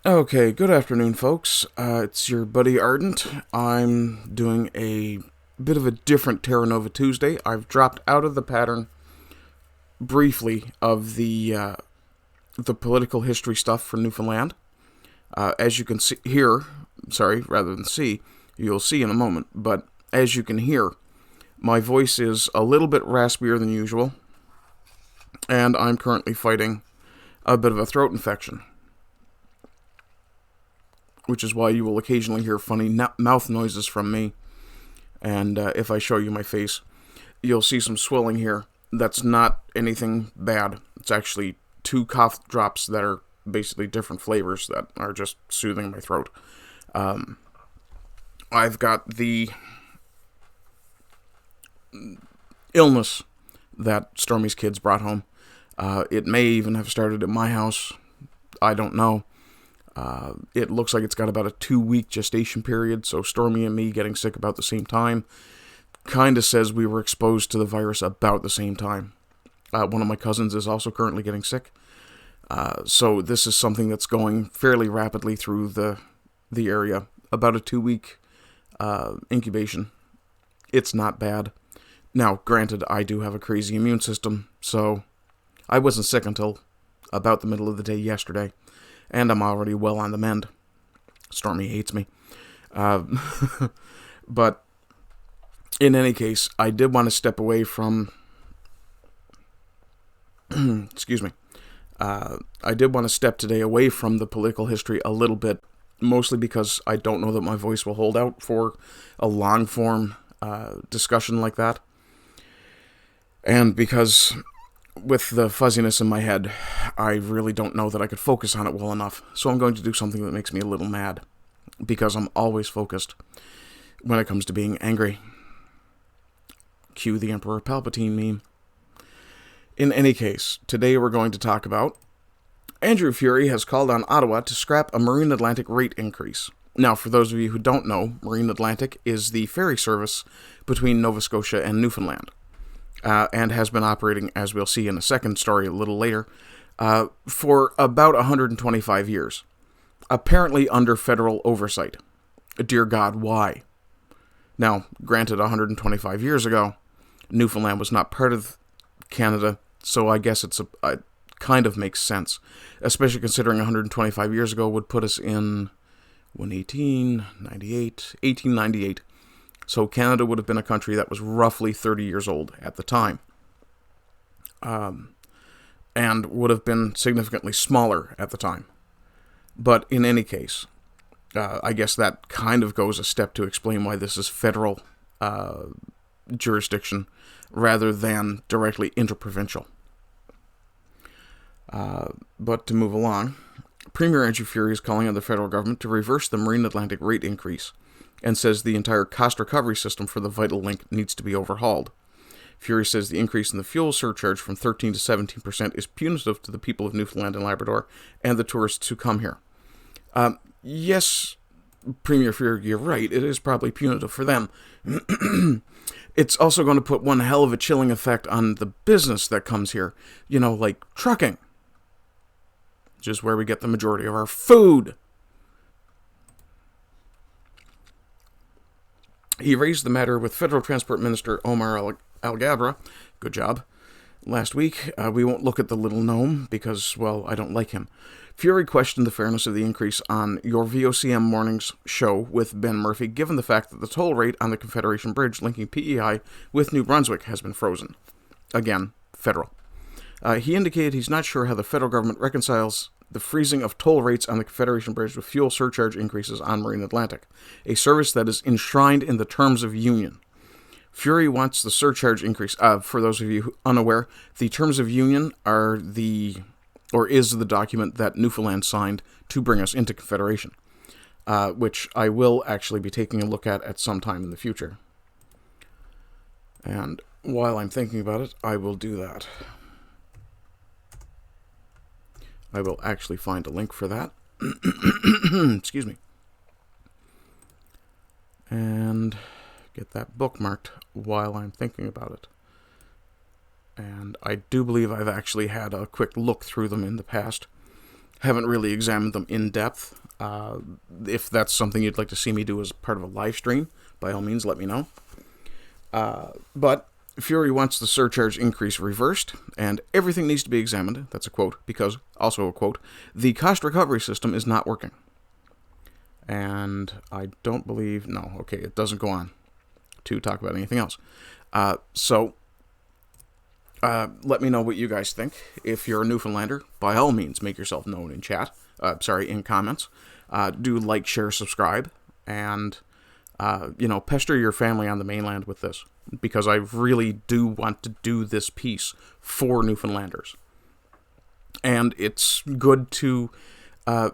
Okay, good afternoon, folks. It's your buddy Ardent. I'm doing a bit of a different Terra Nova Tuesday. I've dropped out of the pattern briefly of the political history stuff for Newfoundland. As you can see hear, rather than see, you'll see in a moment. But as you can hear, my voice is a little bit raspier than usual, and I'm currently fighting a bit of a throat infection, which is why you will occasionally hear funny mouth noises from me. And if I show you my face, you'll see some swelling here. That's not anything bad. It's actually 2 cough drops that are basically different flavors that are just soothing my throat. I've got the illness that Stormy's kids brought home. It may even have started at my house. I don't know. It looks like it's got about a 2-week gestation period, so Stormy and me getting sick about the same time kind of says we were exposed to the virus about the same time. One of my cousins is also currently getting sick. So this is something that's going fairly rapidly through the area. About a 2-week incubation. It's not bad. Now, granted, I do have a crazy immune system, so I wasn't sick until about the middle of the day yesterday. And I'm already well on the mend. Stormy hates me. But in any case, I did want to step away from... excuse me. I did want to step today away from the political history a little bit, mostly because I don't know that my voice will hold out for a long-form discussion like that. And because... with the fuzziness in my head, I really don't know that I could focus on it well enough. So I'm going to do something that makes me a little mad. Because I'm always focused when it comes to being angry. Cue the Emperor Palpatine meme. In any case, today we're going to talk about... Andrew Furey has called on Ottawa to scrap a Marine Atlantic rate increase. Now, for those of you who don't know, Marine Atlantic is the ferry service between Nova Scotia and Newfoundland. And has been operating, as we'll see in a second story a little later, for about 125 years. Apparently under federal oversight. Dear God, why? Now, granted, 125 years ago, Newfoundland was not part of Canada, so I guess it kind of makes sense. Especially considering 125 years ago would put us in 1898. So Canada would have been a country that was roughly 30 years old at the time. And would have been significantly smaller at the time. But in any case, I guess that kind of goes a step to explain why this is federal jurisdiction rather than directly interprovincial. But to move along, Premier Andrew Furey is calling on the federal government to reverse the Marine Atlantic rate increase, and says the entire cost recovery system for the Vital Link needs to be overhauled. Furey says the increase in the fuel surcharge from 13 to 17% is punitive to the people of Newfoundland and Labrador and the tourists who come here. Yes, Premier Furey, you're right, it is probably punitive for them. It's also going to put one hell of a chilling effect on the business that comes here. You know, like trucking, which is where we get the majority of our food. He raised the matter with Federal Transport Minister Omar Alghabra, good job, last week. We won't look at the little gnome because, well, I don't like him. Furey questioned the fairness of the increase on your VOCM Mornings show with Ben Murphy, given the fact that the toll rate on the Confederation Bridge linking PEI with New Brunswick has been frozen. Again, federal. He indicated he's not sure how the federal government reconciles the freezing of toll rates on the Confederation Bridge with fuel surcharge increases on Marine Atlantic, a service that is enshrined in the terms of union. Furey wants the surcharge increase. For those of you unaware, the terms of union is the document that Newfoundland signed to bring us into Confederation, which I will actually be taking a look at some time in the future. And while I'm thinking about it, I will do that. I will actually find a link for that. Excuse me. And get that bookmarked while I'm thinking about it. And I do believe I've actually had a quick look through them in the past. Haven't really examined them in depth. If that's something you'd like to see me do as part of a live stream, by all means, let me know. But Fury wants the surcharge increase reversed, and everything needs to be examined. That's a quote, because, also a quote, the cost recovery system is not working. And I don't believe, no, okay, it doesn't go on to talk about anything else. So, let me know what you guys think. If you're a Newfoundlander, by all means, make yourself known in chat. In comments. Do like, share, subscribe, and, pester your family on the mainland with this, because I really do want to do this piece for Newfoundlanders. And it's good to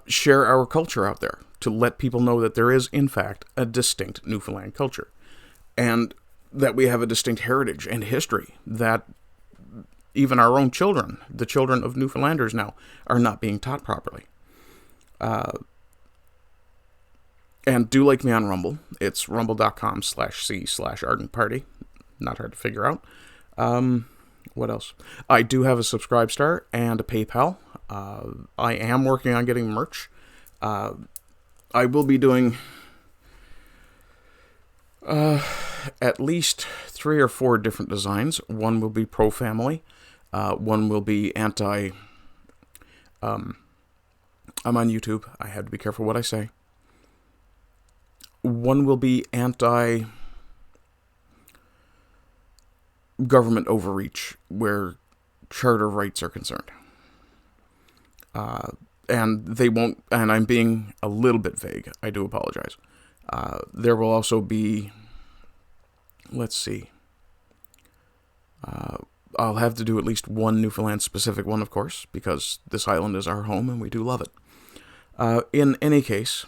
share our culture out there, to let people know that there is, in fact, a distinct Newfoundland culture, and that we have a distinct heritage and history that even our own children, the children of Newfoundlanders now, are not being taught properly. And do like me on Rumble. It's rumble.com/c/Ardent Party. Not hard to figure out. What else? I do have a Subscribestar and a PayPal. I am working on getting merch. I will be doing at least 3 or 4 different designs. One will be pro-family. One will be anti... I'm on YouTube. I have to be careful what I say. One will be anti-government overreach, where charter rights are concerned. And they won't, and I'm being a little bit vague. I do apologize. There will also be, let's see, I'll have to do at least one Newfoundland-specific one, of course, because this island is our home and we do love it. In any case,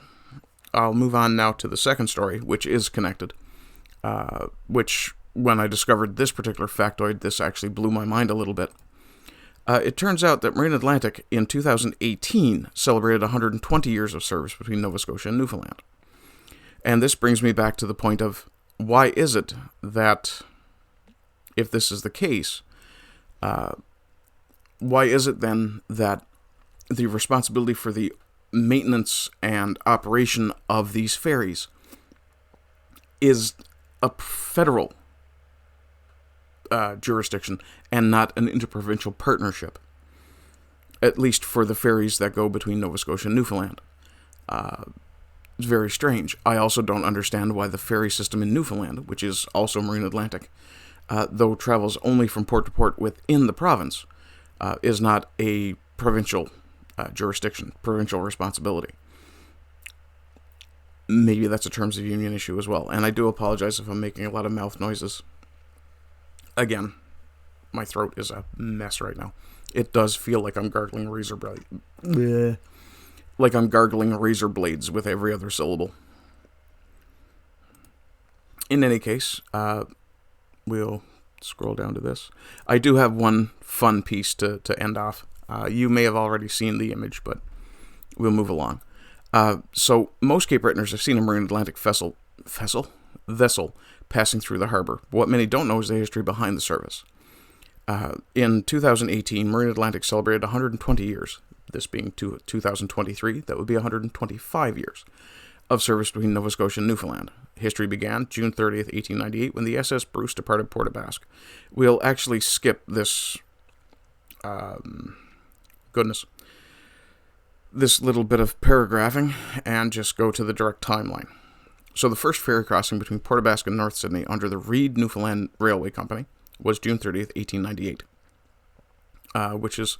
I'll move on now to the second story, which is connected, which, when I discovered this particular factoid, this actually blew my mind a little bit. It turns out that Marine Atlantic in 2018 celebrated 120 years of service between Nova Scotia and Newfoundland. And this brings me back to the point of, why is it that, if this is the case, why is it then that the responsibility for the maintenance and operation of these ferries is a federal jurisdiction and not an interprovincial partnership, at least for the ferries that go between Nova Scotia and Newfoundland? It's very strange. I also don't understand why the ferry system in Newfoundland, which is also Marine Atlantic, though travels only from port to port within the province, is not a provincial jurisdiction, provincial responsibility. Maybe that's a terms of union issue as well. And I do apologize if I'm making a lot of mouth noises. Again, my throat is a mess right now. It does feel like I'm gargling razor blades. Like I'm gargling razor blades with every other syllable. In any case, we'll scroll down to this. I do have one fun piece to end off. You may have already seen the image, but we'll move along. So most Cape Bretoners have seen a Marine Atlantic vessel passing through the harbor. What many don't know is the history behind the service. In 2018, Marine Atlantic celebrated 120 years, this being 2023, that would be 125 years, of service between Nova Scotia and Newfoundland. History began June 30th, 1898, when the SS Bruce departed Port aux Basques. We'll actually skip this, this little bit of paragraphing and just go to the direct timeline. So the first ferry crossing between Port aux Basques and North Sydney under the Reed Newfoundland Railway Company was June 30th, 1898, which is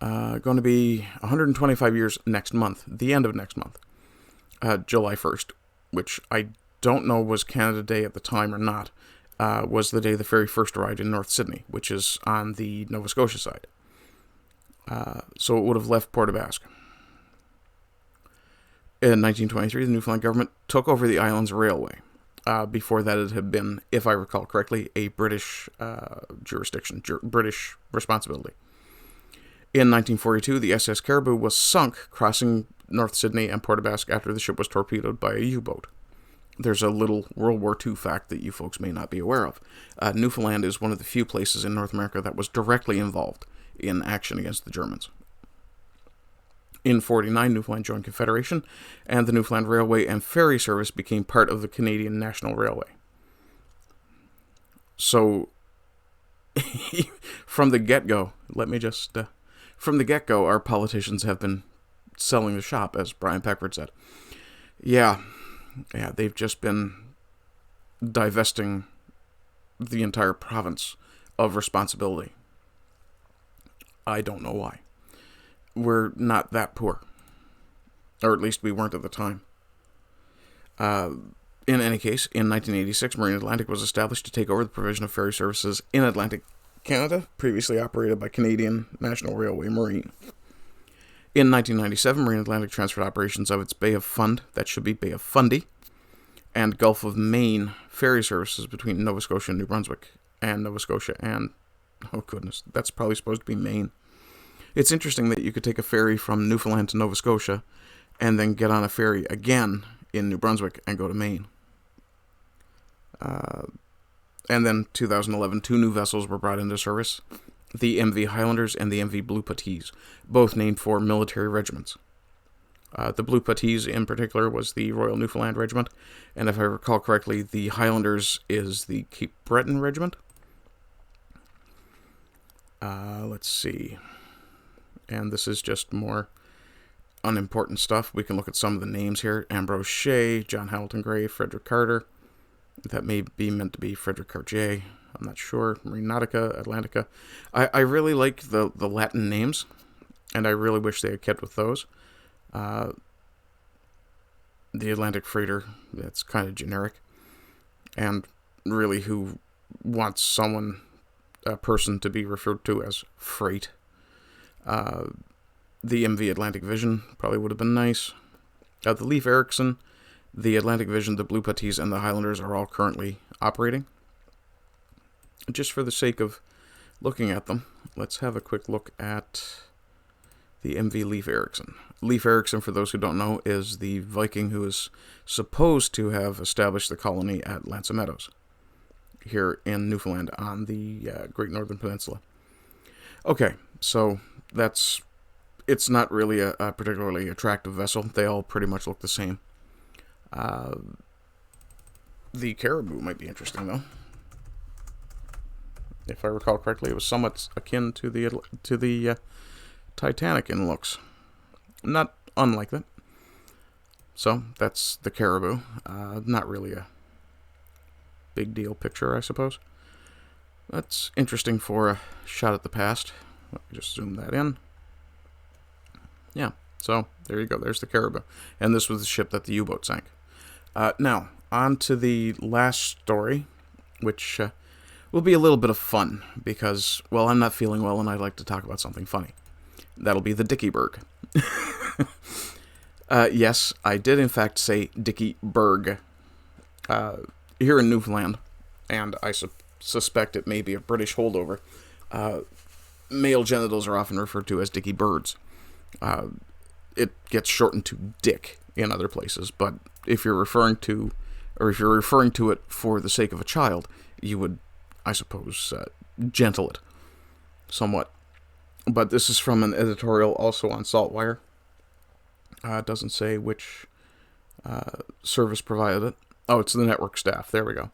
going to be 125 years next month, the end of next month, July 1st, which I don't know was Canada Day at the time or not, was the day the ferry first arrived in North Sydney, which is on the Nova Scotia side. So it would have left Port aux Basques. In 1923, the Newfoundland government took over the island's railway. Before that, it had been, if I recall correctly, a British jurisdiction, British responsibility. In 1942, the SS Caribou was sunk crossing North Sydney and Port aux Basques after the ship was torpedoed by a U-boat. There's a little World War II fact that you folks may not be aware of. Newfoundland is one of the few places in North America that was directly involved in action against the Germans. In 49, Newfoundland joined Confederation, and the Newfoundland Railway and Ferry Service became part of the Canadian National Railway. So, from the get-go, from the get-go, our politicians have been selling the shop, as Brian Peckford said. Yeah, they've just been divesting the entire province of responsibility. I don't know why. We're not that poor. Or at least we weren't at the time. In any case, in 1986, Marine Atlantic was established to take over the provision of ferry services in Atlantic Canada, previously operated by Canadian National Railway Marine. In 1997, Marine Atlantic transferred operations of its Bay of Fund, that should be Bay of Fundy, and Gulf of Maine ferry services between Nova Scotia and New Brunswick, and Nova Scotia and, oh goodness, that's probably supposed to be Maine. It's interesting that you could take a ferry from Newfoundland to Nova Scotia and then get on a ferry again in New Brunswick and go to Maine. And then 2011, 2 new vessels were brought into service, the MV Highlanders and the MV Blue Patties, both named for military regiments. The Blue Patties in particular was the Royal Newfoundland Regiment, and if I recall correctly, the Highlanders is the Cape Breton Regiment. Let's see. And this is just more unimportant stuff. We can look at some of the names here. Ambrose Shea, John Hamilton Gray, Frederick Carter. That may be meant to be Frederick Cartier. I'm not sure. Marine Nautica, Atlantica. I really like the Latin names, and I really wish they had kept with those. The Atlantic Freighter, that's kind of generic. And really, who wants a person to be referred to as freight? The MV Atlantic Vision probably would have been nice. The Leif Erikson, the Atlantic Vision, the Blue Patties, and the Highlanders are all currently operating. Just for the sake of looking at them, let's have a quick look at the MV Leif Erikson. Leif Erikson, for those who don't know, is the Viking who is supposed to have established the colony at L'Anse aux Meadows, here in Newfoundland on the Great Northern Peninsula. Okay, so it's not really a particularly attractive vessel. They all pretty much look the same. The Caribou might be interesting, though. If I recall correctly, it was somewhat akin to the Titanic in looks. Not unlike that. So, that's the Caribou. Not really a big deal picture, I suppose. That's interesting for a shot at the past. Let me just zoom that in. Yeah, so there you go. There's the Caribou. And this was the ship that the U-boat sank. Now, on to the last story, which will be a little bit of fun, because, well, I'm not feeling well and I'd like to talk about something funny. That'll be the Dickieberg. Yes, I did in fact say Dickieberg here in Newfoundland, and I suspect it may be a British holdover. Male genitals are often referred to as Dickie birds. It gets shortened to Dick in other places, but if you're referring to it for the sake of a child, you would, I suppose, gentle it somewhat. But this is from an editorial also on Saltwire. It doesn't say which service provided it. Oh, it's the network staff. There we go.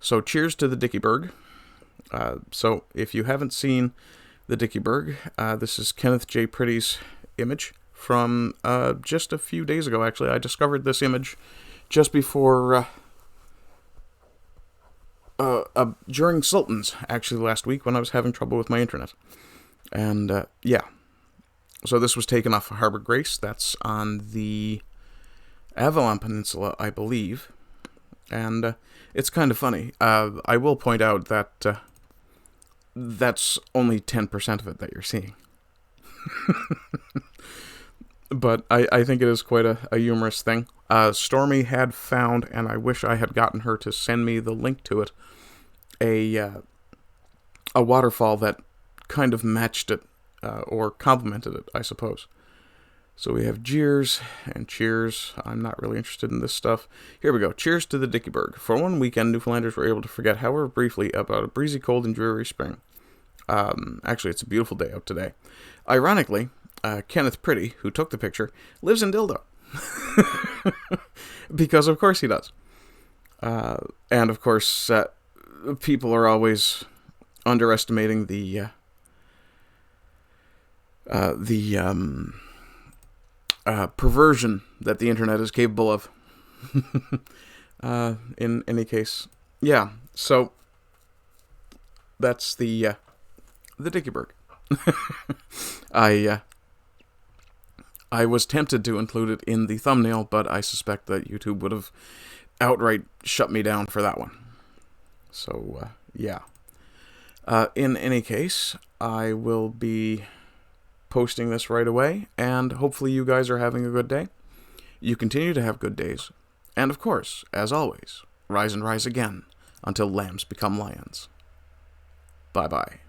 So cheers to the Dickieberg. So if you haven't seen the Dickieberg, this is Kenneth J. Pretty's image from just a few days ago, actually. I discovered this image just before, during Sultans, actually last week, when I was having trouble with my internet. And, yeah. So this was taken off of Harbor Grace. That's on the Avalon Peninsula, I believe. And it's kind of funny. I will point out that that's only 10% of it that you're seeing. But I think it is quite a humorous thing. Stormy had found, and I wish I had gotten her to send me the link to it, a waterfall that kind of matched it, or complemented it, I suppose. So we have jeers and cheers. I'm not really interested in this stuff. Here we go. Cheers to the Dickieberg. For one weekend, Newfoundlanders were able to forget, however briefly, about a breezy, cold, and dreary spring. Actually, it's a beautiful day out today. Ironically, Kenneth Pretty, who took the picture, lives in Dildo. Because of course he does. And of course, people are always underestimating the perversion that the internet is capable of. In any case, yeah. So that's the Dickieberg. I was tempted to include it in the thumbnail, but I suspect that YouTube would have outright shut me down for that one. So, yeah. In any case, I will be posting this right away, and hopefully you guys are having a good day. You continue to have good days. And of course, as always, rise and rise again until lambs become lions. Bye-bye.